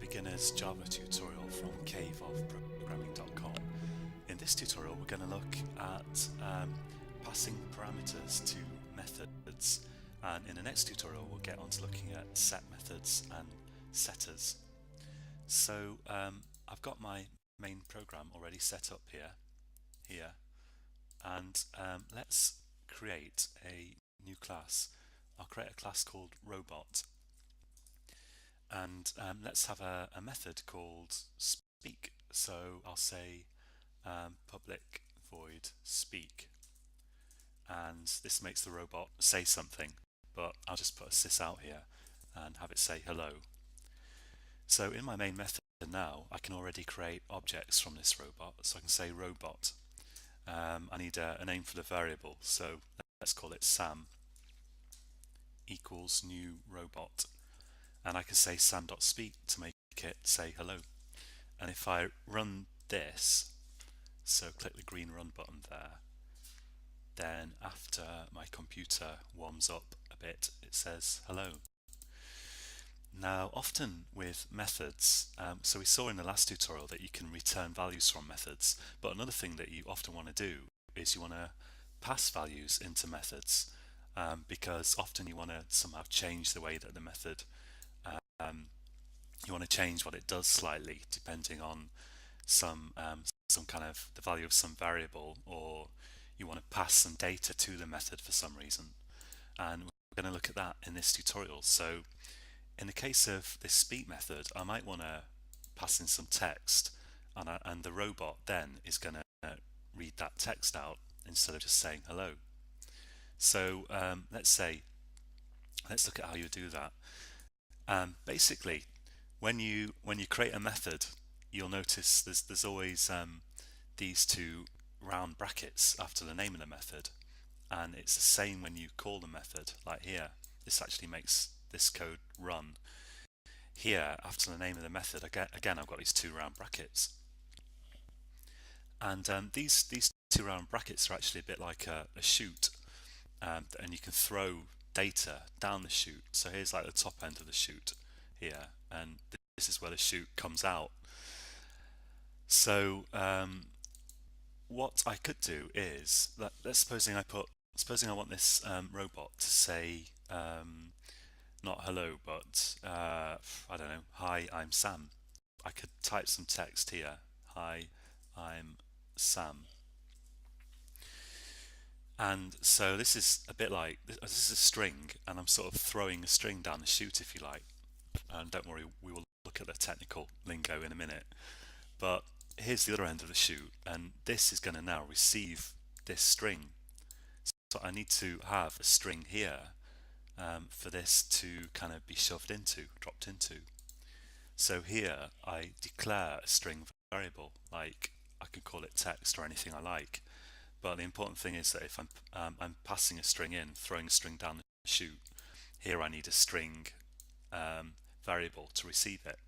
beginner's Java tutorial from caveofprogramming.com. In this tutorial we're going to look at passing parameters to methods, and in the next tutorial we'll get on to looking at set methods and setters. So I've got my main program already set up here, and let's create a new class. I'll create a class called robot, and let's have a method called speak. So I'll say public void speak, and this makes the robot say something, but I'll just put a sys out here and have it say hello. So in my main method now I can already create objects from this robot, so I can say robot. I need a name for the variable, so let's call it Sam equals new robot, and I can say sam.speak to make it say hello. And if I run this, so click the green run button there, then after my computer warms up a bit it says hello. Now often with methods, so we saw in the last tutorial that you can return values from methods, but another thing that you often want to do is you want to pass values into methods, because often you want to somehow change the way that the method, you want to change what it does slightly depending on some kind of the value of some variable, or you want to pass some data to the method for some reason, and we're going to look at that in this tutorial. So in the case of this speak method, I might want to pass in some text, and the robot then is going to read that text out instead of just saying hello. So let's look at how you do that. Basically, when you create a method, you'll notice there's always these two round brackets after the name of the method, and it's the same when you call the method. Like here, this actually makes this code run. Here, after the name of the method, again I've got these two round brackets, and these two round brackets are actually a bit like a chute, and you can throw data down the chute. So here's like the top end of the chute here, and this is where the chute comes out. So what I could do is, supposing I want this robot to say not hello, but I don't know, hi, I'm Sam. I could type some text here, hi, I'm Sam. And so this is a bit like, this is a string, and I'm sort of throwing a string down the chute, if you like. And don't worry, we will look at the technical lingo in a minute. But here's the other end of the chute, and this is going to now receive this string. So I need to have a string here for this to kind of be dropped into. So here I declare a string variable, like I can call it text or anything I like. But the important thing is that if I'm passing a string in, throwing a string down the chute, here I need a string variable to receive it.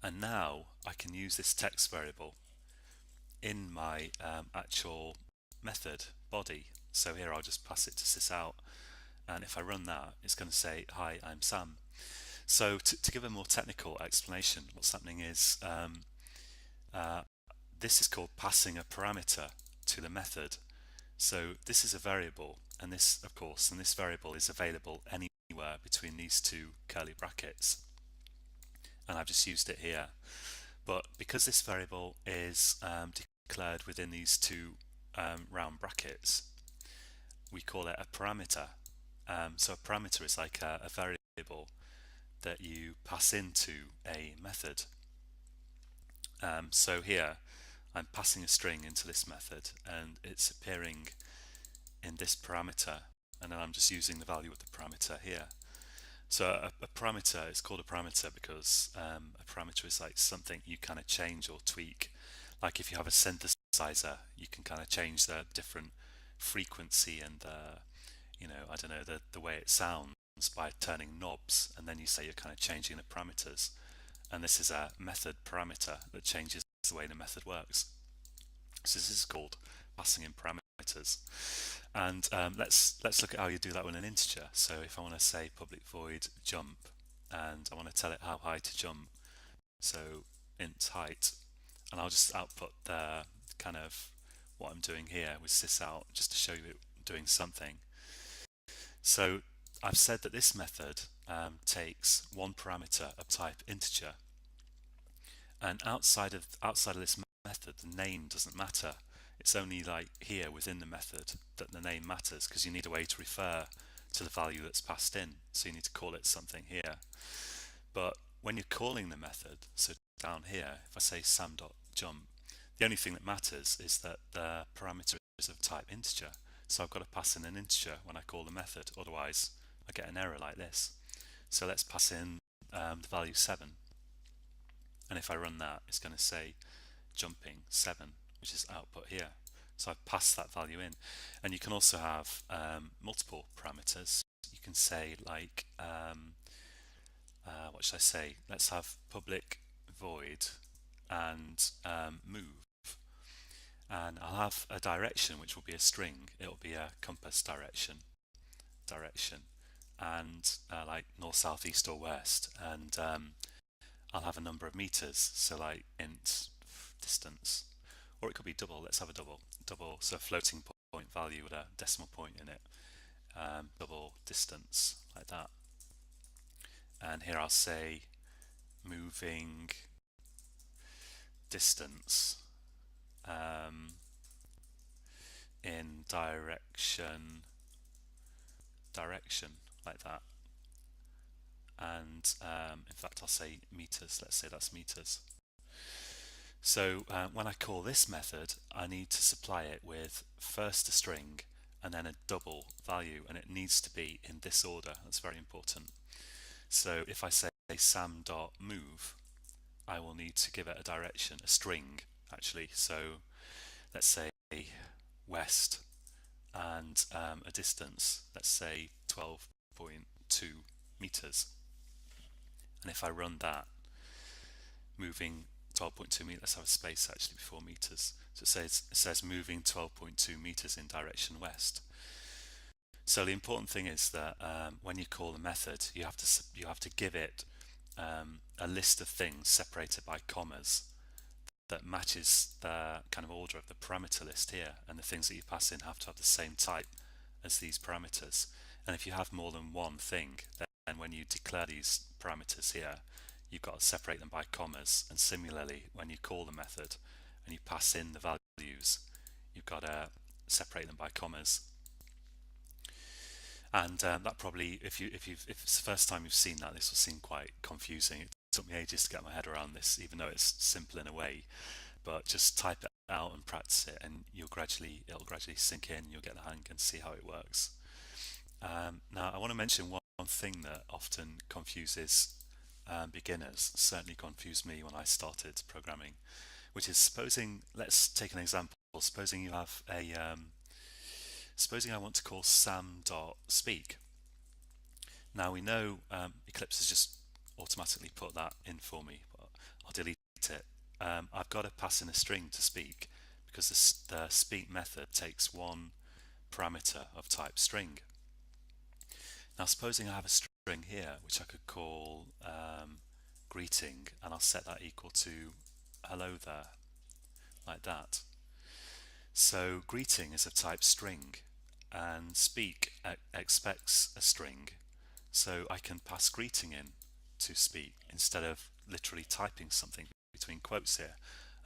And now I can use this text variable in my actual method body. So here I'll just pass it to sysout, and if I run that, it's going to say, hi, I'm Sam. So to give a more technical explanation, what's happening is this is called passing a parameter to the method. So this is a variable, and this variable is available anywhere between these two curly brackets, and I've just used it here. But because this variable is declared within these two round brackets, we call it a parameter. So a parameter is like a variable that you pass into a method. So here I'm passing a string into this method, and it's appearing in this parameter, and then I'm just using the value of the parameter here. So a parameter is called a parameter because a parameter is like something you kind of change or tweak. Like if you have a synthesizer, you can kind of change the different frequency and I don't know, the way it sounds by turning knobs, and then you say you're kind of changing the parameters. And this is a method parameter that changes the way the method works. So this is called passing in parameters. And let's look at how you do that with an integer. So if I want to say public void jump, and I want to tell it how high to jump. So int height, and I'll just output the kind of what I'm doing here with sysout just to show you it doing something. So I've said that this method takes one parameter of type integer, and outside of this method, the name doesn't matter. It's only like here within the method that the name matters, because you need a way to refer to the value that's passed in. So you need to call it something here. But when you're calling the method, so down here, if I say sam.jump, the only thing that matters is that the parameter is of type integer. So I've got to pass in an integer when I call the method, otherwise I get an error like this. So let's pass in the value 7. And if I run that, it's going to say jumping 7, which is output here. So I've passed that value in. And you can also have multiple parameters. You can say like, what should I say? Let's have public void and move. And I'll have a direction, which will be a string. It'll be a compass direction, and like north, south, east, or west. And I'll have a number of meters, so like int distance, or it could be double. Let's have a double, so a floating point value with a decimal point in it, double distance, like that. And here I'll say moving distance in direction, like that. And in fact I'll say meters. Let's say that's meters. So when I call this method, I need to supply it with first a string and then a double value, and it needs to be in this order. That's very important. So if I say sam.move, I will need to give it a direction, a string actually. So let's say west, and a distance, let's say 12.2 meters. And if I run that, moving 12.2 meters, let's have a space actually before meters. So it says moving 12.2 meters in direction west. So the important thing is that when you call the method, you have to give it a list of things separated by commas that matches the kind of order of the parameter list here, and the things that you pass in have to have the same type as these parameters. And if you have more than one thing, then when you declare these parameters here, you've got to separate them by commas. And similarly, when you call the method and you pass in the values, you've got to separate them by commas. And that probably, if it's the first time you've seen that, this will seem quite confusing. It took me ages to get my head around this, even though it's simple in a way. But just type it out and practice it, and it'll gradually sink in. You'll get the hang and see how it works. Now, I want to mention one thing that often confuses beginners. Certainly confused me when I started programming, which is supposing. Let's take an example. Supposing you have a supposing I want to call sam.speak. Now we know Eclipse has just automatically put that in for me, but I'll delete it. I've got to pass in a string to speak, because the speak method takes one parameter of type string. Now supposing I have a string here which I could call greeting, and I'll set that equal to hello there, like that. So greeting is of type string, and speak expects a string, so I can pass greeting in to speak instead of literally typing something between quotes here,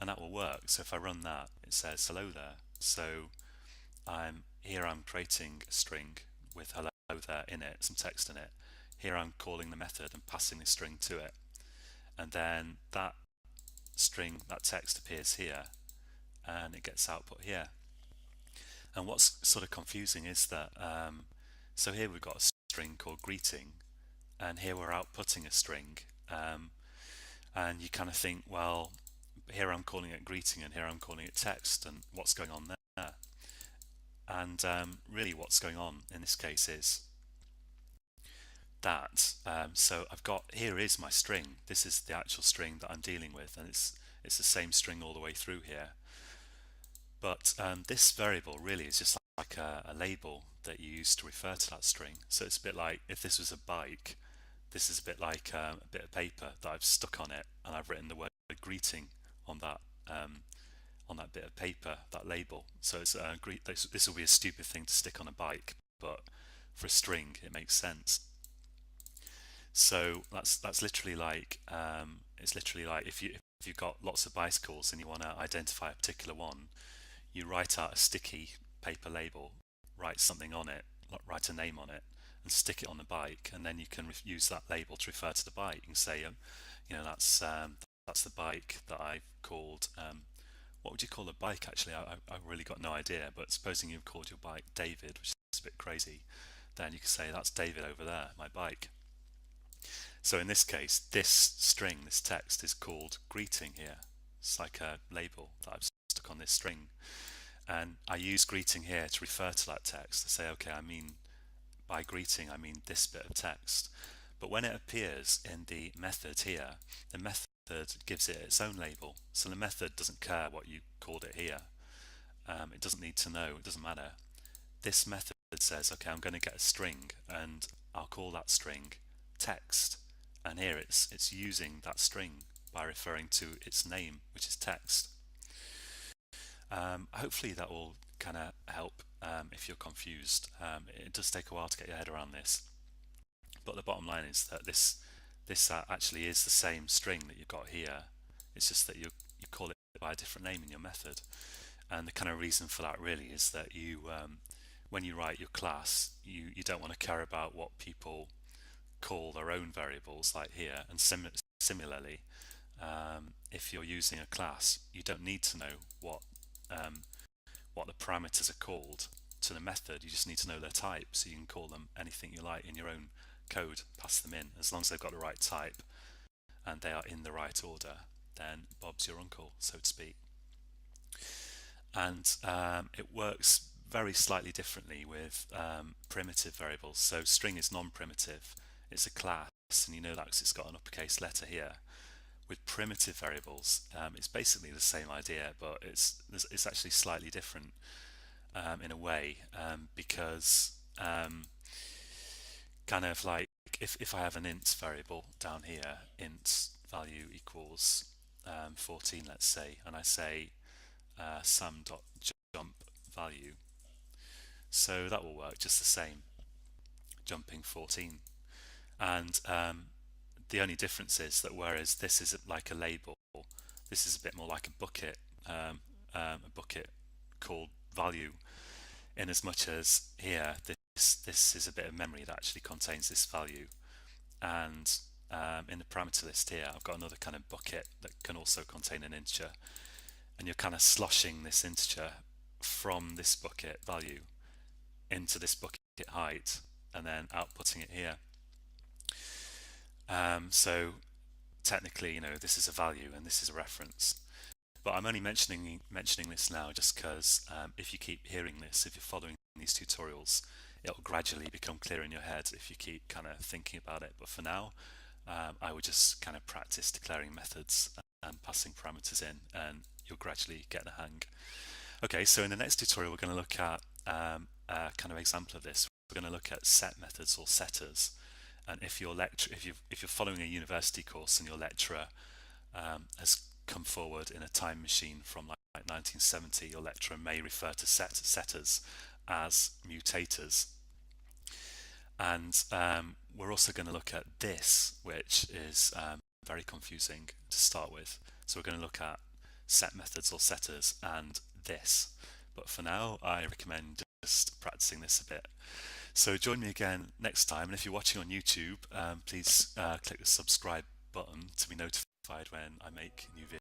and that will work. So if I run that, it says hello there. So I'm creating a string with hello there in it, some text in it. Here I'm calling the method and passing the string to it, and then that string, that text appears here, and it gets output here. And what's sort of confusing is that so here we've got a string called greeting, and here we're outputting a string, and you kind of think, well, here I'm calling it greeting and here I'm calling it text, and what's going on there? And really what's going on in this case is that so I've got, here is my string, this is the actual string that I'm dealing with, and it's the same string all the way through here. But this variable really is just like a label that you use to refer to that string. So it's a bit like if this was a bike, This is a bit like a bit of paper that I've stuck on it, and I've written the word greeting on that um, on that bit of paper, that label. So it's this will be a stupid thing to stick on a bike, but for a string, it makes sense. So that's literally like it's literally like if you've got lots of bicycles and you want to identify a particular one, you write out a sticky paper label, write something on it, write a name on it, and stick it on the bike, and then you can use that label to refer to the bike. You can say, that's the bike that I've called. What would you call a bike? Actually, I've really got no idea. But supposing you've called your bike David, which is a bit crazy, then you can say that's David over there, my bike. So in this case, this string, this text is called greeting here. It's like a label that I've stuck on this string. And I use greeting here to refer to that text, to say, okay, I mean, by greeting, I mean this bit of text. But when it appears in the method here, the method gives it its own label. So the method doesn't care what you called it here. It doesn't need to know, it doesn't matter. This method says, okay, I'm going to get a string and I'll call that string text. And here it's using that string by referring to its name, which is text. Hopefully that will kind of help if you're confused. It does take a while to get your head around this, but the bottom line is that this actually is the same string that you've got here. It's just that you call it by a different name in your method. And the kind of reason for that really is that you when you write your class, you don't want to care about what people call their own variables like here. And similarly, if you're using a class, you don't need to know um, what the parameters are called to the method. You just need to know their type, so you can call them anything you like in your own code, pass them in. As long as they've got the right type and they are in the right order, then Bob's your uncle, so to speak. And it works very slightly differently with primitive variables. So string is non-primitive, it's a class, and you know that because it's got an uppercase letter here. With primitive variables, it's basically the same idea, but it's actually slightly different in a way, because kind of like if I have an int variable down here, int value equals 14, let's say, and I say sum.jump value, so that will work just the same, jumping 14. And the only difference is that whereas this is like a label, this is a bit more like a bucket called value, in as much as here this is a bit of memory that actually contains this value. And in the parameter list here, I've got another kind of bucket that can also contain an integer, and you're kind of sloshing this integer from this bucket value into this bucket height and then outputting it here. So technically, this is a value and this is a reference. But I'm only mentioning this now just because if you keep hearing this, if you're following these tutorials, it'll gradually become clear in your head if you keep kind of thinking about it. But for now, I would just kind of practice declaring methods and passing parameters in, and you'll gradually get the hang. Okay, so in the next tutorial, we're going to look at a kind of example of this. We're going to look at set methods or setters. And if you're following a university course and your lecturer has come forward in a time machine from like 1970, your lecturer may refer to setters as mutators. And we're also going to look at this, which is very confusing to start with. So we're going to look at set methods or setters and this. But for now, I recommend just practicing this a bit. So join me again next time, and if you're watching on YouTube, please click the subscribe button to be notified when I make new videos.